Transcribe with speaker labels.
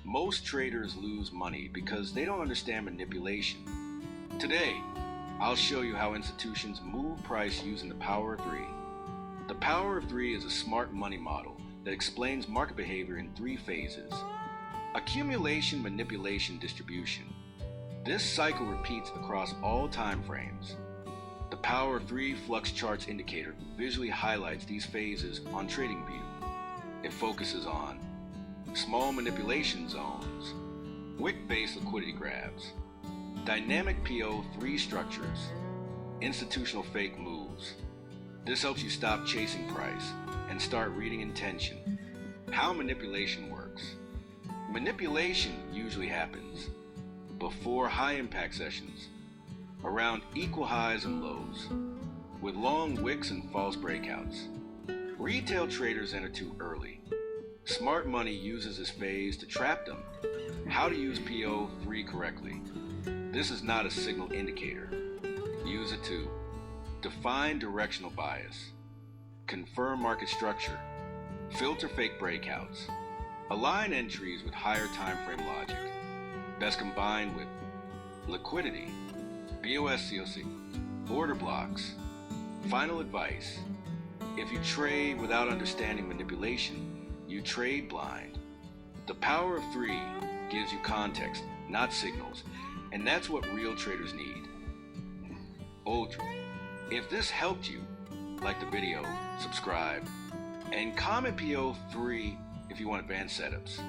Speaker 1: Most traders lose money because they don't understand manipulation. Today, I'll show you how institutions move price using the power of three. The power of three is a smart money model that explains market behavior in three phases. Accumulation, manipulation, distribution. This cycle repeats across all time frames. The power of three Flux Charts indicator visually highlights these phases on TradingView. It focuses on small manipulation zones, Wick-based liquidity grabs, dynamic PO3 structures, institutional fake moves. This helps you stop chasing price and start reading intention. How manipulation works. Manipulation usually happens before high-impact sessions, around equal highs and lows, with long wicks and false breakouts. Retail traders enter too early. Smart money uses this phase to trap them. How to use PO3 correctly. This is not a signal indicator. Use it to define directional bias, confirm market structure, filter fake breakouts, align entries with higher time frame logic, best combined with liquidity, BOS-COC, order blocks. Final advice: if you trade without understanding manipulation, you trade blind. The power of three gives you context, not signals, and that's what real traders need. Ultra. If this helped you, like the video, subscribe, and comment PO3 if you want advanced setups.